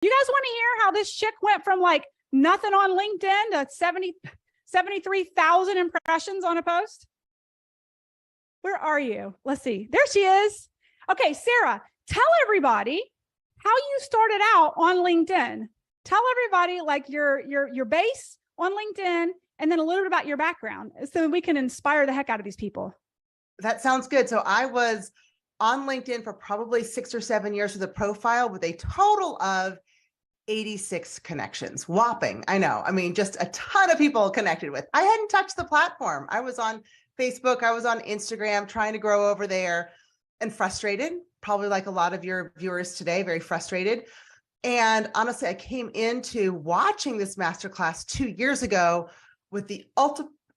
You guys want to hear how this chick went from like nothing on LinkedIn to 73,000 impressions on a post? Where are you? Let's see. There she is. Okay, Sara, tell everybody how you started out on LinkedIn. Tell everybody like your base on LinkedIn, and then a little bit about your background so we can inspire the heck out of these people. That sounds good. So I was on LinkedIn for probably 6 or 7 years with a profile with a total of 86 connections. Whopping. I know. I mean, just a ton of people connected with. I hadn't touched the platform. I was on Facebook. I was on Instagram trying to grow over there and frustrated, probably like a lot of your viewers today, very frustrated. And honestly, I came into watching this masterclass 2 years ago with the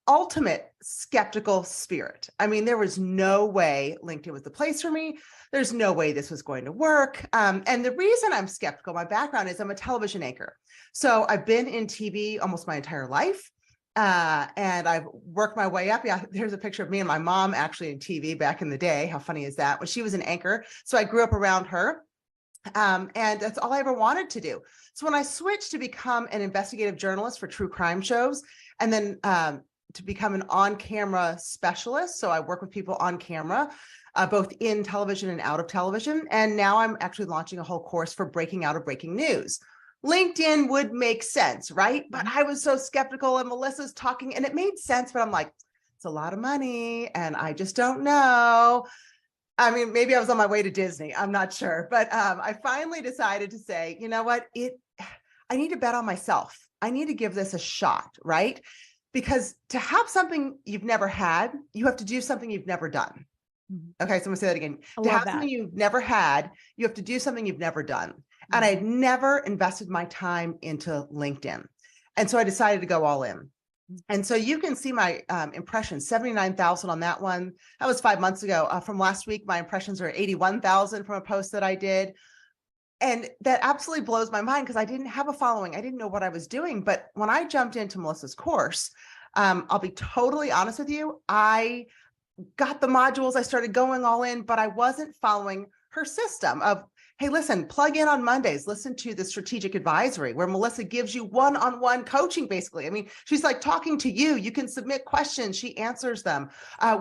ultimate skeptical spirit. I mean, there was no way LinkedIn was the place for me. There's no way this was going to work. And the reason I'm skeptical, my background is I'm a television anchor. So I've been in TV almost my entire life. And I've worked my way up. Yeah, there's a picture of me and my mom actually in TV back in the day. How funny is that? When she was an anchor. So I grew up around her. And that's all I ever wanted to do. So when I switched to become an investigative journalist for true crime shows, and then to become an on-camera specialist. So I work with people on camera, both in television and out of television. And now I'm actually launching a whole course for breaking out of breaking news. LinkedIn would make sense, right? But I was so skeptical, and Melissa's talking and it made sense, but I'm like, it's a lot of money and I just don't know. I mean, maybe I was on my way to Disney. I'm not sure, but I finally decided to say, you know what, I need to bet on myself. I need to give this a shot, right? Because to have something you've never had, you have to do something you've never done. Okay, so I'm gonna say that again. To have something you've never had, you have to do something you've never done. And I'd never invested my time into LinkedIn. And so I decided to go all in. And so you can see my impressions, 79,000 on that one. That was 5 months ago. From last week, my impressions are 81,000 from a post that I did. And that absolutely blows my mind because I didn't have a following. I didn't know what I was doing. But when I jumped into Melissa's course, I'll be totally honest with you, I got the modules, I started going all in, but I wasn't following her system of, hey, listen, plug in on Mondays, listen to the strategic advisory where Melissa gives you one-on-one coaching, basically. I mean, she's like talking to you. You can submit questions. She answers them.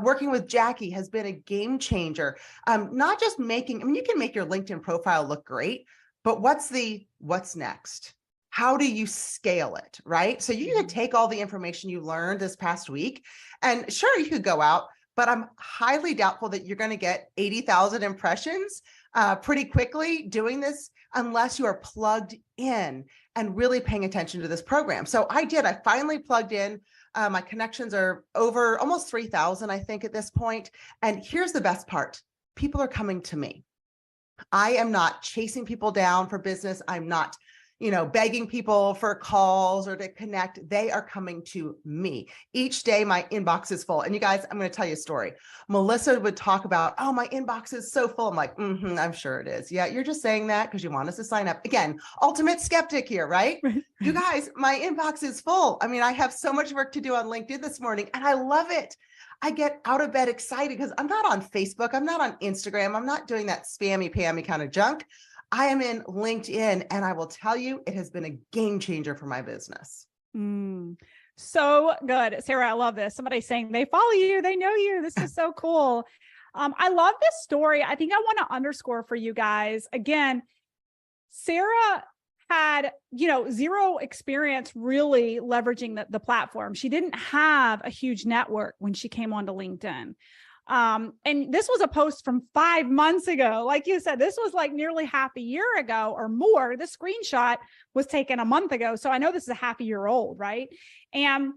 Working with Jackie has been a game changer. Not just making, I mean, you can make your LinkedIn profile look great, but what's next? How do you scale it, right? So you can take all the information you learned this past week, and sure, you could go out, but I'm highly doubtful that you're going to get 80,000 impressions pretty quickly doing this unless you are plugged in and really paying attention to this program. So I finally plugged in. My connections are over almost 3,000, I think, at this point. And here's the best part. People are coming to me. I am not chasing people down for business. I'm not begging people for calls or to connect. They are coming to me. Each day, my inbox is full. And you guys, I'm going to tell you a story. Melissa would talk about, oh, my inbox is so full. I'm like, I'm sure it is. Yeah, you're just saying that because you want us to sign up. Again, ultimate skeptic here, right? You guys, my inbox is full. I mean, I have so much work to do on LinkedIn this morning, and I love it. I get out of bed excited because I'm not on Facebook. I'm not on Instagram. I'm not doing that spammy, pammy kind of junk. I am in LinkedIn, and I will tell you, it has been a game changer for my business. So good. Sara, I love this. Somebody saying they follow you, they know you. This is so cool. I love this story. I think I want to underscore for you guys. Again, Sara had, zero experience really leveraging the platform. She didn't have a huge network when she came onto LinkedIn. And this was a post from 5 months ago. Like you said, this was like nearly half a year ago or more. The screenshot was taken a month ago. So I know this is a half a year old, right? And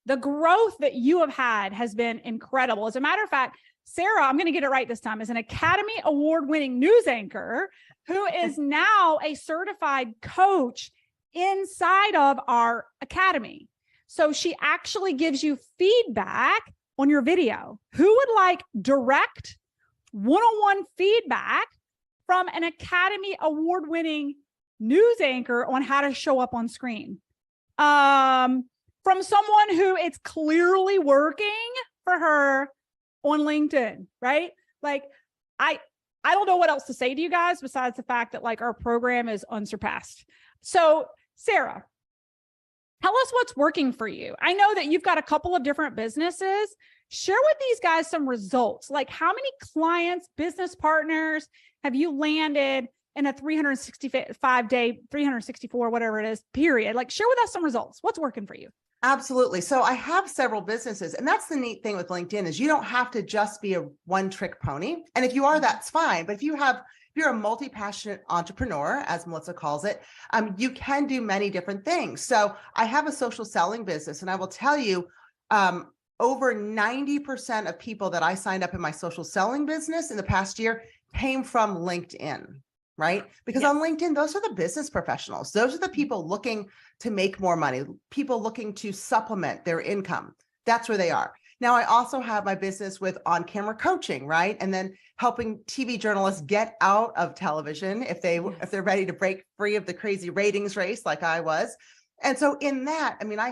the growth that you have had has been incredible. As a matter of fact, Sara, I'm going to get it right this time, is an Academy Award-winning news anchor who is now a certified coach inside of our academy. So she actually gives you feedback on your video. Who would like direct one-on-one feedback from an Academy Award-winning news anchor on how to show up on screen? From someone who it's clearly working for her on LinkedIn, right? Like I I don't know what else to say to you guys besides the fact that like our program is unsurpassed. So Sara, tell us what's working for you. I know that you've got a couple of different businesses. Share with these guys some results. Like how many clients, business partners have you landed in a 365-day, 364, whatever it is, period? Like share with us some results. What's working for you? Absolutely. So I have several businesses, and that's the neat thing with LinkedIn is you don't have to just be a one-trick pony. And if you are, that's fine. But if you're a multi-passionate entrepreneur, as Melissa calls it, you can do many different things. So I have a social selling business, and I will tell you, over 90% of people that I signed up in my social selling business in the past year came from LinkedIn, right? Because on LinkedIn, those are the business professionals. Those are the people looking to make more money, people looking to supplement their income. That's where they are. Now, I also have my business with on-camera coaching, right? And then helping TV journalists get out of television if they're ready to break free of the crazy ratings race like I was. And so in that, I mean, I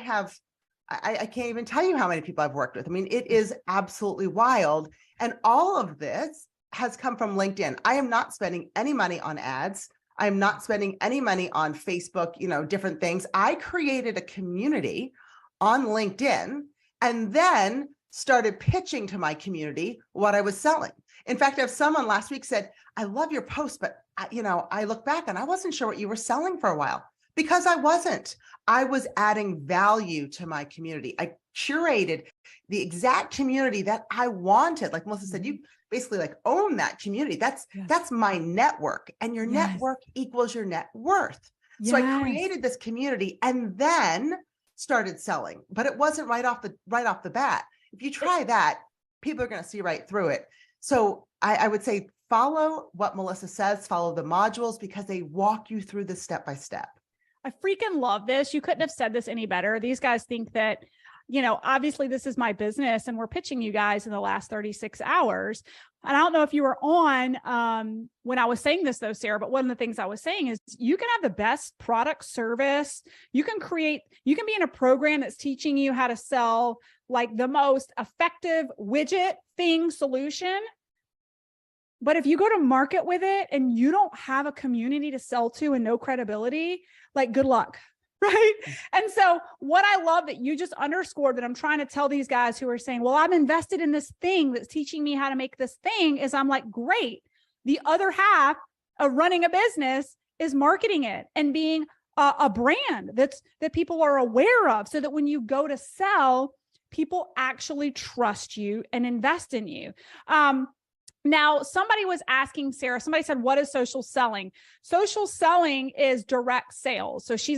can't even tell you how many people I've worked with. I mean, it is absolutely wild. And all of this has come from LinkedIn. I am not spending any money on ads. I'm not spending any money on Facebook, different things. I created a community on LinkedIn and then started pitching to my community what I was selling. In fact, I have someone last week said, I love your post, but I look back and I wasn't sure what you were selling for a while because I wasn't. I was adding value to my community. I curated the exact community that I wanted. Like Melissa said, you basically like own that community. That's my network, and your network equals your net worth. So I created this community and then started selling, but it wasn't right off the bat. If you try that, people are going to see right through it. So I would say follow what Melissa says, follow the modules because they walk you through the step by step. I freaking love this. You couldn't have said this any better. These guys think that, obviously this is my business and we're pitching you guys in the last 36 hours. And I don't know if you were on when I was saying this though, Sara, but one of the things I was saying is you can have the best product service. You can be in a program that's teaching you how to sell like the most effective widget thing solution. But if you go to market with it and you don't have a community to sell to and no credibility, like good luck, right? And so what I love that you just underscored that I'm trying to tell these guys who are saying, well, I'm invested in this thing that's teaching me how to make this thing is I'm like, great. The other half of running a business is marketing it and being a brand that people are aware of so that when you go to sell, people actually trust you and invest in you. Now, somebody was asking Sara, somebody said, what is social selling? Social selling is direct sales. So she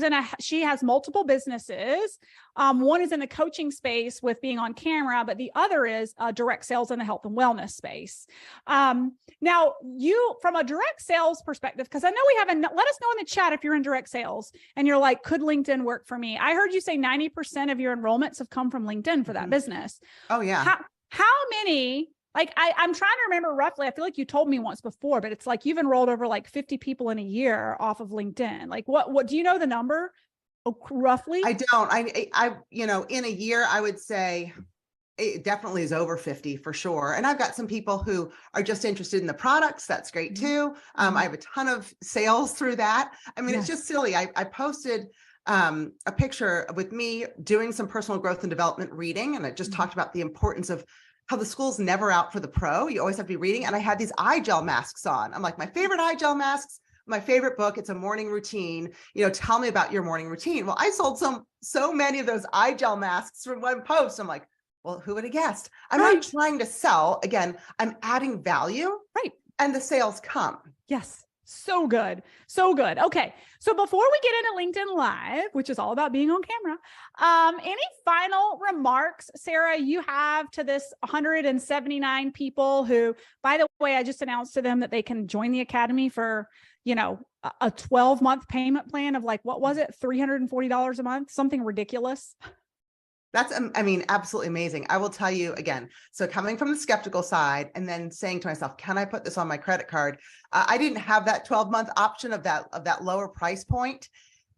has multiple businesses. One is in the coaching space with being on camera, but the other is direct sales in the health and wellness space. Now, you, from a direct sales perspective, because I know let us know in the chat if you're in direct sales and you're like, could LinkedIn work for me? I heard you say 90% of your enrollments have come from LinkedIn for that business. Oh, yeah. How many? Like I'm trying to remember roughly, I feel like you told me once before, but it's like you've enrolled over like 50 people in a year off of LinkedIn. Like what do you know the number roughly? I don't, I in a year, I would say it definitely is over 50 for sure. And I've got some people who are just interested in the products. That's great too. I have a ton of sales through that. I mean, it's just silly. I posted a picture with me doing some personal growth and development reading. And I just talked about the importance of how the school's never out for the pro. You always have to be reading. And I had these eye gel masks on. I'm like, my favorite eye gel masks, my favorite book, it's a morning routine. Tell me about your morning routine. Well, I sold so many of those eye gel masks from one post. I'm like, well, who would have guessed? I'm not trying to sell. Again, I'm adding value. Right. And the sales come. Yes. So good. So good. Okay. So before we get into LinkedIn Live, which is all about being on camera, any final remarks, Sara, you have to this 179 people who, by the way, I just announced to them that they can join the Academy for, a 12-month payment plan of like, what was it? $340 a month, something ridiculous. That's, absolutely amazing. I will tell you again. So coming from the skeptical side and then saying to myself, can I put this on my credit card? I didn't have that 12-month option of that lower price point.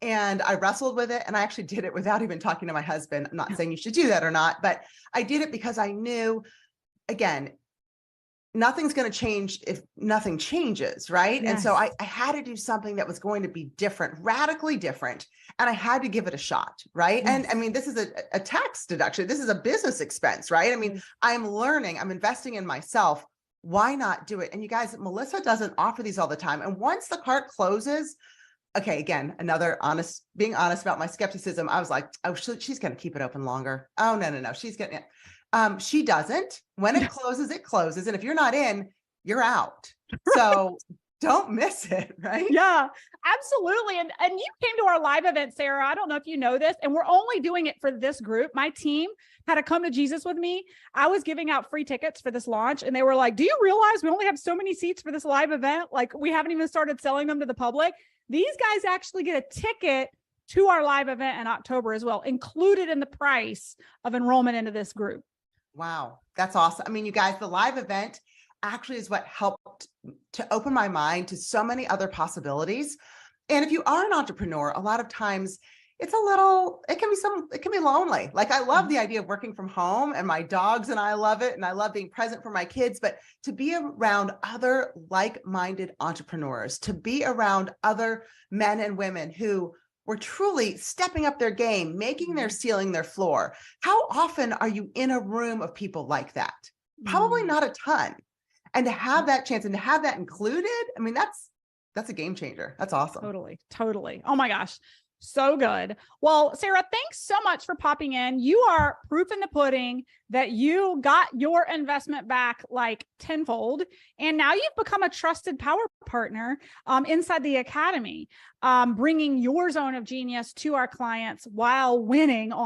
And I wrestled with it. And I actually did it without even talking to my husband. I'm not saying you should do that or not, but I did it because I knew, again, nothing's going to change if nothing changes, right? And so Yes. I had to do something that was going to be different, radically different, and I had to give it a shot, right? And I Yes. mean, this is a tax deduction. This is a business expense, right? I mean, Yes. I'm learning, I'm investing in myself. Why not do it? And you guys, Melissa doesn't offer these all the time. And once the cart closes, okay, again, another being honest about my skepticism. I was like, oh, she's going to keep it open longer. Oh, no. She's getting it. She doesn't. When it closes, it closes. And if you're not in, you're out. So don't miss it, right? Yeah, absolutely. And you came to our live event, Sarah. I don't know if you know this, and we're only doing it for this group. My team had to come to Jesus with me. I was giving out free tickets for this launch, and they were like, do you realize we only have so many seats for this live event? Like, we haven't even started selling them to the public. These guys actually get a ticket to our live event in October as well, included in the price of enrollment into this group. Wow, that's awesome. I mean, you guys, the live event actually is what helped to open my mind to so many other possibilities. And if you are an entrepreneur, a lot of times it can be lonely. Like, I love the idea of working from home, and my dogs and I love it. And I love being present for my kids, but to be around other like-minded entrepreneurs, to be around other men and women who were truly stepping up their game, making their ceiling their floor. How often are you in a room of people like that? Probably not a ton. And to have that chance and to have that included, I mean, that's a game changer. That's awesome. Totally. Totally. Oh my gosh. So good. Well, Sarah, thanks so much for popping in. You are proof in the pudding that you got your investment back like tenfold. And now you've become a trusted power partner inside the academy, bringing your zone of genius to our clients while winning on